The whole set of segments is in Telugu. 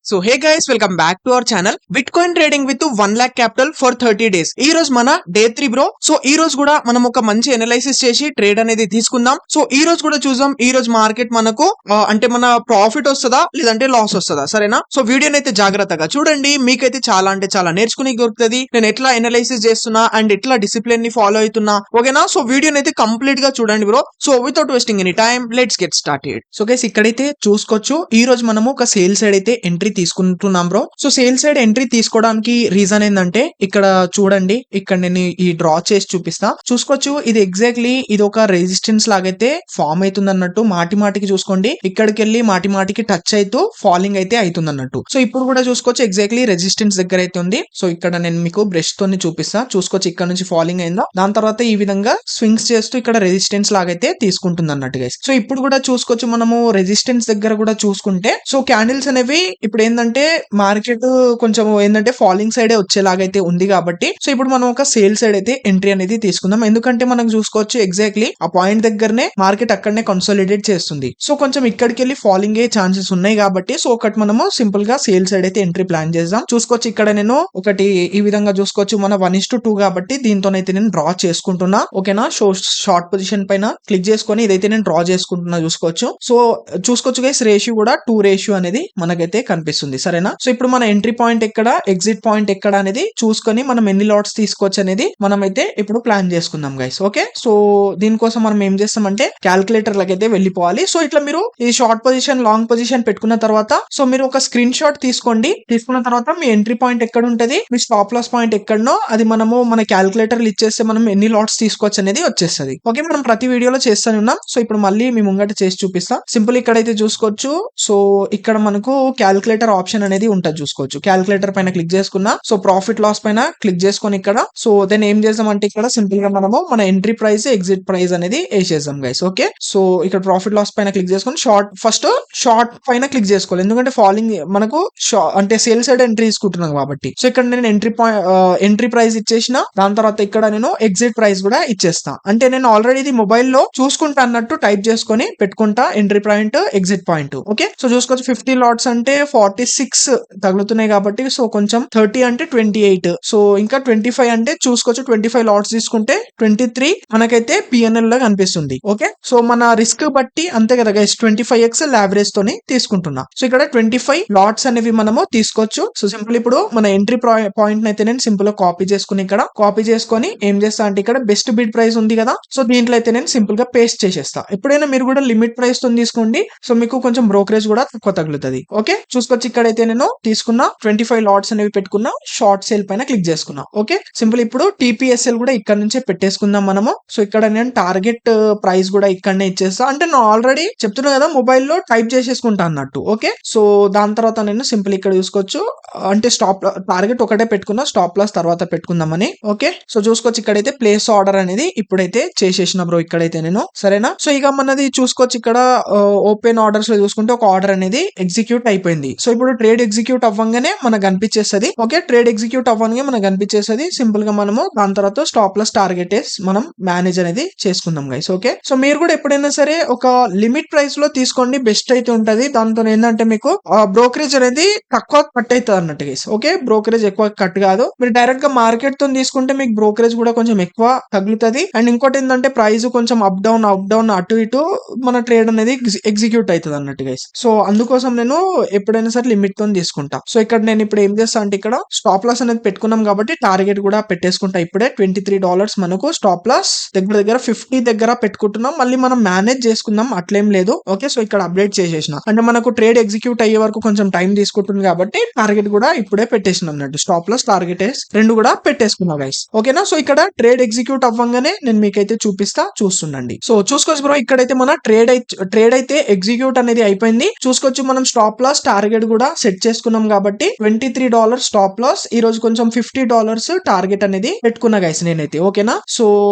So hey guys, welcome back to our channel bit coin trading with 1 lakh capital for 30 days. ఈ రోజు మన డే 3 బ్రో. సో ఈ రోజు కూడా మనం ఒక మంచి ఎనలైసిస్ చేసి ట్రేడ్ అనేది తీసుకుందాం. సో ఈ రోజు కూడా చూద్దాం ఈ రోజు మార్కెట్ మనకు అంటే మన ప్రాఫిట్ వస్తుందా లేదంటే లాస్ వస్తుందా, సరేనా? సో వీడియోని అయితే జాగ్రత్తగా చూడండి, మీకైతే చాలా అంటే చాలా నేర్చుకునే దొరుకుతుంది. నేను ఎట్లా ఎనలైసిస్ చేస్తున్నా అండ్ ఎట్లా డిసిప్లిన్ ని ఫాలో అవుతున్నా, ఓకేనా? సో వీడియోని అయితే కంప్లీట్ గా చూడండి bro. So without wasting any time let's get started. So guys, ఇక్కడైతే చూసుకోవచ్చు ఈ రోజు మనము ఒక సేల్ సైడ్ అయితే ఎంట్రీ తీసుకుంటున్నాం bro. So sale side entry తీసుకోవడానికి రీజన్ ఏంటంటే ఇక్కడ చూడండి, ఇక్కడ నేను ఈ డ్రా చేసి చూపిస్తా. చూసుకోవచ్చు ఇది ఎగ్జాక్ట్లీ ఇది ఒక రెసిస్టెన్స్ లాగైతే ఫామ్ అవుతుంది అన్నట్టు. మాటి మాటికి చూసుకోండి, ఇక్కడికి వెళ్ళి మాటి మాటికి టచ్ అవుతూ ఫాలింగ్ అయితే అవుతుంది అన్నట్టు. సో ఇప్పుడు కూడా చూసుకోవచ్చు ఎగ్జాక్ట్లీ రెసిస్టెన్స్ దగ్గర అయితే ఉంది. సో ఇక్కడ నేను మీకు బ్రష్ తోని చూపిస్తా. చూసుకోవచ్చు ఇక్కడ నుంచి ఫాలింగ్ అయిందా, దాని తర్వాత ఈ విధంగా స్వింగ్స్ చేస్తూ ఇక్కడ రెసిస్టెన్స్ లాగైతే తీసుకుంటుంది అన్నట్టు గైస్. సో ఇప్పుడు కూడా చూసుకోవచ్చు మనము రెసిస్టెన్స్ దగ్గర కూడా చూసుకుంటే సో క్యాండిల్స్ అనేవి ఇప్పుడు ఏంటంటే మార్కెట్ కొంచెం ఏంటంటే ఫాలింగ్ సైడ్ వచ్చేలాగైతే ఉంది కాబట్టి సో ఇప్పుడు మనం ఒక సేల్ సైడ్ అయితే ఎంట్రీ అనేది తీసుకుందాం. ఎందుకంటే మనం చూసుకోవచ్చు ఎగ్జాక్ట్లీ ఆ పాయింట్ దగ్గరనే మార్కెట్ అక్కడనే కన్సాలిడేట్ చేస్తుంది. సో కొంచెం ఇక్కడికి వెళ్ళి ఫాలింగ్ అయ్యే ఛాన్సెస్ ఉన్నాయి కాబట్టి సో ఒకటి మనము సింపుల్ గా సేల్ సైడ్ అయితే ఎంట్రీ ప్లాన్ చేద్దాం. చూసుకోవచ్చు ఇక్కడ నేను ఒకటి ఈ విధంగా చూసుకోవచ్చు మన 1:2 కాబట్టి దీంతోనైతే నేను డ్రా చేసుకుంటున్నా, ఓకేనా? సో షార్ట్ పొజిషన్ పైన క్లిక్ చేసుకొని ఇదైతే నేను డ్రా చేసుకుంటున్నా. చూసుకోవచ్చు సో చూసుకోవచ్చు గైస్, రేషియో కూడా 2 రేషియో అనేది మనకైతే కనిపిస్తుంది, సరేనా? సో ఇప్పుడు మన ఎంట్రీ పాయింట్ ఎక్కడ, ఎగ్జిట్ పాయింట్ ఎక్కడ అనేది చూసుకొని మనం ఎన్ని లాట్స్ తీసుకోవచ్చు అనేది మనం అయితే ఇప్పుడు ప్లాన్ చేసుకుందాం గైస్. ఓకే, సో దీనికోసం మనం ఏం చేస్తామంటే క్యాల్కులేటర్ లకైతే వెళ్ళిపోవాలి. సో ఇట్లా మీరు ఈ షార్ట్ పొజిషన్ లాంగ్ పొజిషన్ పెట్టుకున్న తర్వాత సో మీరు ఒక స్క్రీన్ షాట్ తీసుకోండి. తీసుకున్న తర్వాత మీ ఎంట్రీ పాయింట్ ఎక్కడ ఉంటది, మీ స్టాప్ లాస్ పాయింట్ ఎక్కడనో అది మనము మన క్యాల్కులేటర్ ఇచ్చేస్తే మనం ఎన్ని లాట్స్ తీసుకోవచ్చు అనేది వచ్చేస్తుంది. ఓకే, మనం ప్రతి వీడియోలో చేస్తూనే ఉన్నాం. సో ఇప్పుడు మళ్ళీ మీ ముంగట చేసి చూపిస్తా. సింపుల్ ఇక్కడైతే చూసుకోవచ్చు. సో ఇక్కడ మనకు క్యాల్కులేటర్ ఆప్షన్ అనేది ఉంటుంది. చూసుకోవచ్చు క్యాల్కులేటర్ పైన క్లిక్ చేసుకున్నా సో ప్రాఫిట్ లాస్ పైన క్లిక్ చేసుకొని ఇక్కడ సో దెన్ ఏం చేద్దాం అంటే ఇక్కడ సింపుల్ గా మనము మన ఎంట్రీ ప్రైస్ ఎగ్జిట్ ప్రైస్ అనేది వేసేద్దాం గైస్. ఓకే, సో ఇక్కడ ప్రాఫిట్ లాస్ పైన క్లిక్ చేసుకొని ఫస్ట్ షార్ట్ పైన క్లిక్ చేసుకోవాలి. ఎందుకంటే ఫాలింగ్ మనకు అంటే సేల్ సైడ్ ఎంట్రీ తీసుకుంటున్నాం కాబట్టి సో ఇక్కడ నేను ఎంట్రీ ప్రైస్ ఇచ్చేసిన, దాని తర్వాత ఇక్కడ నేను ఎగ్జిట్ ప్రైస్ కూడా ఇచ్చేస్తా. అంటే నేను ఆల్రెడీ ఇది మొబైల్లో చూసుకుంటా అన్నట్టు టైప్ చేసుకొని పెట్టుకుంటా entry point exit point. Okay, so చూసుకోవచ్చు 50 లాట్స్ అంటే 46 తగులుతున్నాయి కాబట్టి సో కొంచెం 30 అంటే 28, సో ఇంకా 25 అంటే చూసుకోవచ్చు 25 లాట్స్ తీసుకుంటే 23 మనకైతే పిఎన్ఎల్ లో కనిపిస్తుంది. ఓకే, సో మన రిస్క్ బట్టి అంతే కదా గైస్, 25x లావరేజ్ తోని తీసుకుంటున్నా. సో ఇక్కడ 25 లాట్స్ అనేవి మనము తీసుకోవచ్చు. సో సింపుల్ ఇప్పుడు మన ఎంట్రీ పాయింట్ అయితే నేను సింపుల్ గా కాపీ చేసుకుని ఇక్కడ కాపీ చేసుకొని ఏం చేస్తా అంటే ఇక్కడ బెస్ట్ బిడ్ ప్రైస్ ఉంది కదా, సో దీంట్లో అయితే నేను సింపుల్ గా పేస్ట్ చేసేస్తా. ఎప్పుడైనా మీరు కూడా లిమిట్ ప్రైస్ తో తీసుకోండి, సో మీకు కొంచెం బ్రోకరేజ్ కూడా తక్కువ తగులుతుంది. ఓకే, చూసుకోవచ్చు ఇక్కడైతే నేను తీసుకున్న 25 లాట్స్ అనేవి పెట్టుకున్నా, షార్ట్ సేల్ పైన క్లిక్ చేసుకున్నా. ఓకే, సింపుల్ ఇప్పుడు టీపీఎస్ఎల్ కూడా ఇక్కడ నుంచే పెట్టేసుకుందాం మనము. సో ఇక్కడ నేను టార్గెట్ ప్రైస్ కూడా ఇక్కడనే ఇచ్చేస్తా. అంటే నేను ఆల్రెడీ చెప్తున్నా కదా మొబైల్లో టైప్ చేసేసుకుంటా అన్నట్టు. ఓకే, సో దాని తర్వాత నేను సింపుల్ ఇక్కడ చూసుకోవచ్చు అంటే స్టాప్ టార్గెట్ ఒకటే పెట్టుకున్నా, స్టాప్ లాస్ తర్వాత పెట్టుకుందామని. ఓకే, సో చూసుకోవచ్చు ఇక్కడైతే ప్లేస్ ఆర్డర్ అనేది ఇప్పుడైతే చేసేసిన బ్రో ఇక్కడైతే నేను, సరేనా? సో ఇక మనది చూసుకోవచ్చు ఇక్కడ ఓపెన్ ఆర్డర్స్ లో చూసుకుంటే ఒక ఆర్డర్ అనేది ఎగ్జిక్యూట్ అయిపోయింది. సో ఇప్పుడు ట్రేడ్ ఎగ్జిక్యూట్ అవ్వగానే మనకు కనిపించేస్తుంది. ఓకే, ట్రేడ్ ఎగ్జిక్యూట్ అవ్వగానే మనకు కనిపించేస్తుంది. సింపుల్ గా మనము దాని తర్వాత స్టాప్ లాస్ టార్గెట్ మనం మేనేజ్ అనేది చేసుకుందాం గైస్. ఓకే, సో మీరు కూడా ఎప్పుడైనా సరే ఒక లిమిట్ ప్రైస్ లో తీసుకోండి, బెస్ట్ అయితే ఉంటది. దాంతో ఏంటంటే మీకు బ్రోకరేజ్ అనేది తక్కువ కట్ అవుతుంది అన్నట్టు గైస్. ఓకే, బ్రోకరేజ్ ఎక్కువ కట్ కాదు. మీరు డైరెక్ట్ గా మార్కెట్ తో తీసుకుంటే మీకు బ్రోకరేజ్ కూడా కొంచెం ఎక్కువ తగులుతుంది. అండ్ ఇంకోటి ఏంటంటే ప్రైస్ కొంచెం అప్ డౌన్ అటు ఇటు మన ట్రేడ్ అనేది ఎగ్జిక్యూట్ అవుతుంది అన్నట్టు గైస్. సో అందుకోసం నేను ఎప్పుడైనా సరే లిమిట్ తో తీసుకుంటా. సో ఇక్కడ నేను ఇప్పుడు ఏం చేస్తా అంటే ఇక్కడ స్టాప్ లాస్ అనేది పెట్టుకున్నాం కాబట్టి టార్గెట్ కూడా పెట్టేసుకుంటా. ఇప్పుడే $23 మనకు స్టాప్ లాస్ దగ్గర 50 దగ్గర పెట్టుకుంటున్నాం. మళ్ళీ మనం మేనేజ్ చేసుకుందాం, అట్లేం లేదు. ఓకే, సో ఇక్కడ అప్డేట్ చేసేసిన అంటే మనకు ట్రేడ్ ఎగ్జిక్యూట్ అయ్యే వరకు కొంచెం టైం తీసుకుంటుంది కాబట్టి టార్గెట్ కూడా ఇప్పుడే పెట్టేసిన అన్నట్టు. స్టాప్ లాస్ టార్గెట్ రెండు కూడా పెట్టేసుకున్నా గైస్. ఓకేనా, సో ఇక్కడ ట్రేడ్ ఎగ్జిక్యూట్ అవ్వగానే నేను మీకైతే చూపిస్తా, చూస్తుండండి. సో చూసుకోవచ్చు బ్రో ఇక్కడైతే మన ట్రేడ్ అయితే ఎగ్జిక్యూట్ అనేది అయిపోయింది. చూసుకోవచ్చు మనం స్టాప్ లాస్ టార్గెట్ కూడా సెట్ చేసుకున్నాం కాబట్టి $23 స్టాప్ లాస్, ఈ రోజు కొంచెం $50 టార్గెట్ అనేది పెట్టుకున్నా గైస్ నేనైతే. ఓకేనా, సో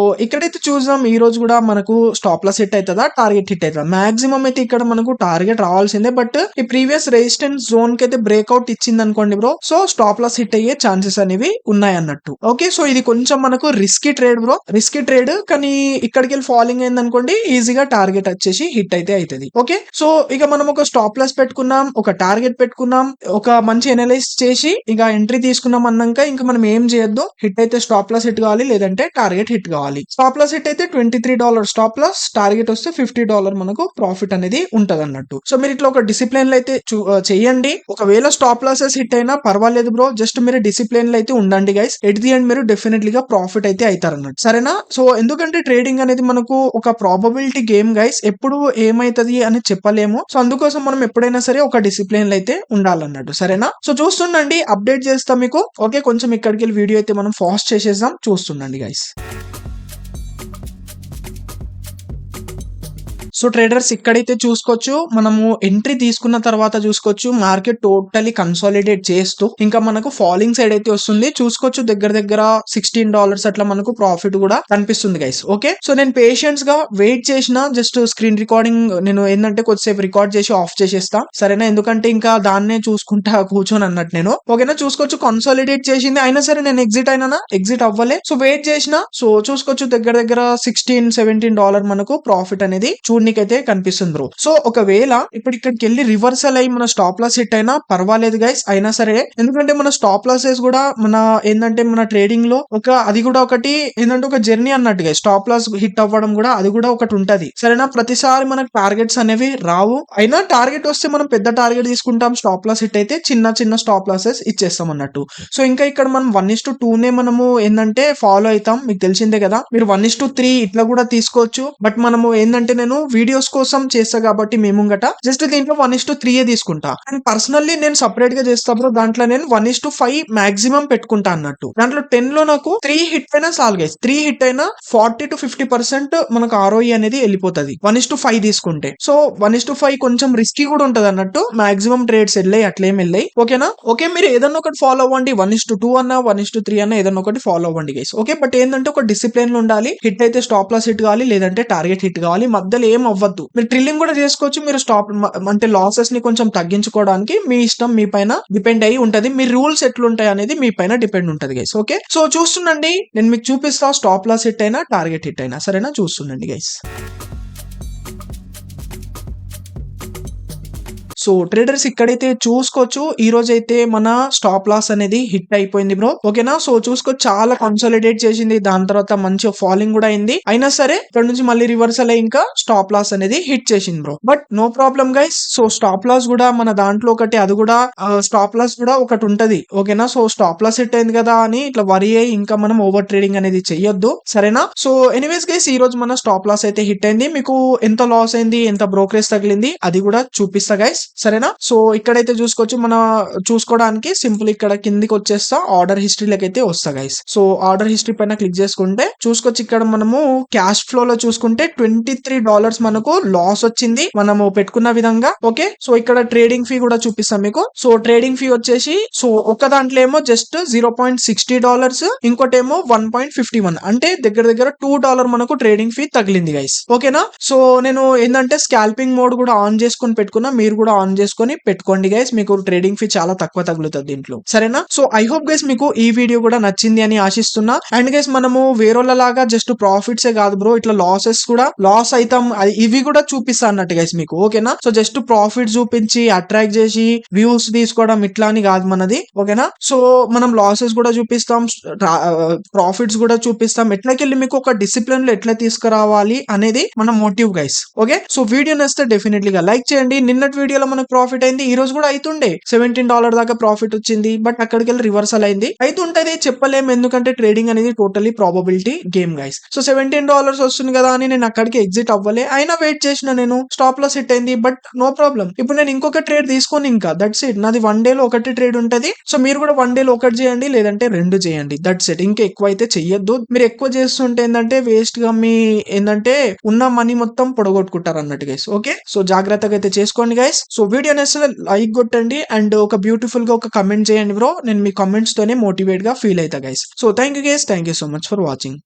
ఇక్కడైతే చూద్దాం ఈ రోజు కూడా మనకు స్టాప్ లాస్ హిట్ అవుతుందా టార్గెట్ హిట్ అవుతుందా. మాక్సిమం అయితే ఇక్కడ మనకు టార్గెట్ రావాల్సిందే, బట్ ఈ ప్రీవియస్ రెసిస్టెన్స్ జోన్ కి అయితే బ్రేక్అవుట్ ఇచ్చింది అనుకోండి bro, so stop loss hit అయ్యే ఛాన్సెస్ అనేవి ఉన్నాయి అన్నట్టు. ఓకే, సో ఇది కొంచెం మనకు risky trade bro, risky trade. కానీ ఇక్కడికి వెళ్ళి ఫాలింగ్ అయింది అనుకోండి ఈజీగా టార్గెట్ వచ్చేసి హిట్ అయితే అవుతుంది. ఓకే, సో ఇక మనం ఒక స్టాప్ లాస్ పెట్టుకున్నాం, ఒక టార్గెట్ పెట్టుకున్నాం, ఒక మంచి ఎనలైజ్ చేసి ఇక ఎంట్రీ తీసుకున్నాం అన్నాక ఇంకా మనం ఏం చేయొద్దు. హిట్ అయితే స్టాప్ లాస్ హిట్ కావాలి, లేదంటే టార్గెట్ హిట్ కావాలి. స్టాప్ లాస్ హిట్ అయితే $23 స్టాప్ లాస్, టార్గెట్ వస్తే $50 మనకు ప్రాఫిట్ అనేది ఉంటది అన్నట్టు. సో మీరు ఇట్లా ఒక డిసిప్లిన్ లో అయితే చేయండి. ఒకవేళ స్టాప్ లాసెస్ హిట్ అయినా పర్వాలేదు బ్రో, జస్ట్ మీరు డిసిప్లిన్ లో అయితే ఉండండి గైస్. ఎట్ ది ఎండ్ మీరు డెఫినెట్లీ గా ప్రాఫిట్ అయితే అవుతారు అన్నట్టు, సరేనా? సో ఎందుకంటే ట్రేడింగ్ అనేది మనకు ఒక ప్రాబబిలిటీ గేమ్ గైస్, ఎప్పుడు ఏమైతది అని చెప్పలేము. సో అందుకోసం మనం ఎప్పుడైనా సరే ఒక డిసిప్లిన్ లో అయితే ఉండాలన్నట్టు, సరేనా? సో చూస్తుండండి, అప్డేట్ చేస్తా మీకు. ఓకే, కొంచెం ఇక్కడికి వెళ్ళి వీడియో అయితే మనం ఫాస్ట్ చేసేద్దాం, చూస్తుండండి గైస్. సో ట్రేడర్స్ ఇక్కడైతే చూసుకోవచ్చు, మనము ఎంట్రీ తీసుకున్న తర్వాత చూసుకోవచ్చు మార్కెట్ టోటలీ కన్సాలిడేట్ చేస్తూ ఇంకా మనకు ఫాలింగ్ సైడ్ అయితే వస్తుంది. చూసుకోవచ్చు దగ్గర దగ్గర $16 అట్లా మనకు ప్రాఫిట్ కూడా కనిపిస్తుంది గైస్. ఓకే, సో నేను పేషెన్స్ గా వెయిట్ చేసిన, జస్ట్ స్క్రీన్ రికార్డింగ్ నేను ఏంటంటే కొద్దిసేపు రికార్డ్ చేసి ఆఫ్ చేసేస్తా, సరేనా? ఎందుకంటే ఇంకా దాన్నే చూసుకుంటా కూర్చొని అన్నట్టు నేను. ఓకేనా, చూసుకోవచ్చు కన్సాలిడేట్ చేసింది, అయినా సరే నేను ఎగ్జిట్ అయినా, ఎగ్జిట్ అవ్వలే. సో వెయిట్ చేసిన, సో చూసుకోవచ్చు దగ్గర దగ్గర $16-17 మనకు ప్రాఫిట్ అనేది అయితే కనిపిస్తుంది బ్రో. సో ఒకవేళ ఇప్పుడు ఇక్కడికి వెళ్ళి రివర్సల్ అయ్యి మన స్టాప్ లాస్ హిట్ అయినా పర్వాలేదు గైస్, అయినా సరే. ఎందుకంటే మన స్టాప్ లాసెస్ కూడా మన ఏంటంటే మన ట్రేడింగ్ లో అది కూడా ఒకటి ఏంటంటే ఒక జర్నీ అన్నట్టు గైస్. స్టాప్ లాస్ హిట్ అవ్వడం కూడా అది కూడా ఒకటి ఉంటది, సరేనా? ప్రతిసారి మనకు టార్గెట్స్ అనేవి రావు, అయినా టార్గెట్ వస్తే మనం పెద్ద టార్గెట్ తీసుకుంటాం, స్టాప్ లాస్ హిట్ అయితే చిన్న చిన్న స్టాప్ లాసెస్ ఇచ్చేస్తాం అన్నట్టు. సో ఇంకా ఇక్కడ మనం 1:2 నే మనము ఏంటంటే ఫాలో అవుతాం, మీకు తెలిసిందే కదా. మీరు 1:3 ఇట్లా కూడా తీసుకోవచ్చు, బట్ మనము ఏంటంటే నేను వీడియోస్ కోసం చేస్తా కాబట్టి మేము జస్ట్ దీంట్లో 1:3 తీసుకుంటా. అండ్ పర్సనల్లీ నేను సపరేట్ గా చేస్తాను, దాంట్లో నేను 1:5 మాక్సిమం పెట్టుకుంటా అన్నట్టు. దాంట్లో 10 లో నాకు 3 హిట్ అయినా చాలు గైస్. 3 హిట్ అయినా 40-50% మనకు ROE అనేది వెళ్ళిపోతుంది 1:5 తీసుకుంటే. సో 1:5 కొంచెం రిస్కీ కూడా ఉంటది అన్నట్టు. మాక్సిమం ట్రేడ్స్ వెళ్ళాయి, అట్లేం వెళ్ళాయి. ఓకేనా? ఓకే, మీరు ఏదన్నా ఒకటి ఫాలో అవ్వండి, 1:2 అన్నా 1:3 అన్నా ఏదన్నా ఒకటి ఫాలో అవ్వండి గైస్. ఓకే, బట్ ఏంటంటే ఒక డిసిప్లిన్ లో ఉండాలి. హిట్ అయితే స్టాప్ లాస్ హిట్ కావాలి, లేదంటే టార్గెట్ హిట్ కావాలి, మధ్యలో ఏం అవ్వద్దు. మీరు ట్రిల్లింగ్ కూడా చేసుకోవచ్చు, మీరు స్టాప్ అంటే లాసెస్ ని కొంచెం తగ్గించుకోవడానికి మీ ఇష్టం, మీ పైన డిపెండ్ అయ్యి ఉంటది. మీ రూల్స్ ఎట్లుంటాయి అనేది మీ పైన డిపెండ్ ఉంటది గైస్. ఓకే, సో చూస్తుండండి, నేను మీకు చూపిస్తా స్టాప్ లాస్ హిట్ అయినా టార్గెట్ హిట్ అయినా, సరేనా? చూస్తుండండి గైస్. సో ట్రేడర్స్ ఇక్కడైతే చూసుకోవచ్చు, ఈ రోజు అయితే మన స్టాప్ లాస్ అనేది హిట్ అయిపోయింది బ్రో. ఓకేనా? సో చూసుకోవచ్చు చాలా కన్సాలిడేట్ చేసింది, దాని తర్వాత మంచి ఫాలింగ్ కూడా అయింది, అయినా సరే ఇక్కడ నుంచి మళ్ళీ రివర్సల్ అయ్యి ఇంకా స్టాప్ లాస్ అనేది హిట్ చేసింది bro. But no problem guys. So stop loss కూడా మన దాంట్లో ఒకటి, అది కూడా స్టాప్ లాస్ కూడా ఒకటి ఉంటది. ఓకేనా? సో స్టాప్ లాస్ హిట్ అయింది కదా అని ఇట్లా వరి అయ్యి ఇంకా మనం ఓవర్ ట్రేడింగ్ అనేది చెయ్యొద్దు, సరేనా? సో ఎనీవేస్ గైస్, ఈ రోజు మన స్టాప్ లాస్ అయితే హిట్ అయింది. మీకు ఎంత లాస్ అయింది, ఎంత బ్రోకరేజ్ తగిలింది అది కూడా చూపిస్తా గైస్, సరేనా? సో ఇక్కడైతే చూసుకోవచ్చు, మన చూసుకోవడానికి సింపుల్ ఇక్కడ కిందికి వచ్చేస్తా, ఆర్డర్ హిస్టరీలోకి అయితే వస్తా గైస్. సో ఆర్డర్ హిస్టరీ పైన క్లిక్ చేసుకుంటే చూసుకోవచ్చు, ఇక్కడ మనము క్యాష్ ఫ్లో లో చూసుకుంటే $23 మనకు లాస్ వచ్చింది మనము పెట్టుకున్న విధంగా. ఓకే, సో ఇక్కడ ట్రేడింగ్ ఫీ కూడా చూపిస్తాం మీకు. సో ట్రేడింగ్ ఫీ వచ్చేసి, సో ఒక దాంట్లో ఏమో జస్ట్ $0.60, ఇంకోటేమో 1.51, అంటే దగ్గర దగ్గర $2 మనకు ట్రేడింగ్ ఫీ తగిలింది గైస్. ఓకేనా? సో నేను ఏంటంటే స్కాల్పింగ్ మోడ్ కూడా ఆన్ చేసుకొని పెట్టుకున్నా, మీరు కూడా ఆన్ చేసుకొని పెట్టుకోండి గైస్, మీకు ట్రేడింగ్ ఫీ చాలా తక్కువ తగులుతుంది దీంట్లో, సరేనా? సో ఐ హోప్ గైస్ మీకు ఈ వీడియో కూడా నచ్చింది అని ఆశిస్తున్నా. అండ్ గైస్ మనము వేరేలాగా జస్ట్ ప్రాఫిట్స్ ఏ కాదు బ్రో, ఇట్లా లాసెస్ కూడా లాస్ అవుతాం, ఇవి కూడా చూపిస్తా అన్నట్టు గైస్ మీకు. ఓకేనా? సో జస్ట్ ప్రాఫిట్ చూపించి అట్రాక్ట్ చేసి వ్యూస్ తీసుకోవడం ఇట్లా అని కాదు మనది. ఓకేనా? సో మనం లాసెస్ కూడా చూపిస్తాం, ప్రాఫిట్స్ కూడా చూపిస్తాం, ఎట్లకెళ్ళి మీకు ఒక డిసిప్లిన్ లో ఎట్లా తీసుకురావాలి అనేది మన motive guys. Okay, so video నచ్చితే డెఫినెట్లీగా లైక్ చేయండి. నిన్నటి వీడియోలో మనకు ప్రాఫిట్ అయింది, ఈ రోజు కూడా అవుతుండే $17 దాకా ప్రాఫిట్ వచ్చింది, బట్ అక్కడికి వెళ్ళి రివర్సల్ అయింది. అవుతుంటది, చెప్పలేము, ఎందుకంటే ట్రేడింగ్ అనేది totally probability game guys. So $17 వస్తుంది కదా అని నేను అక్కడికి ఎగ్జిట్ అవ్వలే, అయినా వెయిట్ చేసిన, నేను స్టాప్ లాస్ హిట్ అయింది, బట్ నో ప్రాబ్లం. ఇప్పుడు నేను ఇంకొక ట్రేడ్ తీసుకొని ఇంకా దట్స్ ఇట్, నాది 1 డే లో ఒకటి ట్రేడ్ ఉంటది. సో మీరు కూడా 1 డే లో ఒకటి చేయండి, లేదంటే 2 చేయండి, దట్స్ ఇట్. ఇంకా ఎక్కువ అయితే చెయ్యొద్దు. మీరు ఎక్కువ చేస్తుంటే ఏంటంటే వేస్ట్ గా మీ ఏంటంటే ఉన్న మనీ మొత్తం పొడగొట్టుకుంటారు అన్నట్టు గైస్. ఓకే, సో జాగ్రత్తగా అయితే చేసుకోండి గైస్. సో వీడియో నచ్చితే లైక్ కొట్టండి, అండ్ ఒక బ్యూటిఫుల్ గా ఒక కమెంట్ చేయండి బ్రో, నేను మీ కమెంట్స్ తోనే మోటివేట్ గా ఫీల్ అవుతా guys. So thank you guys, thank you so much for watching.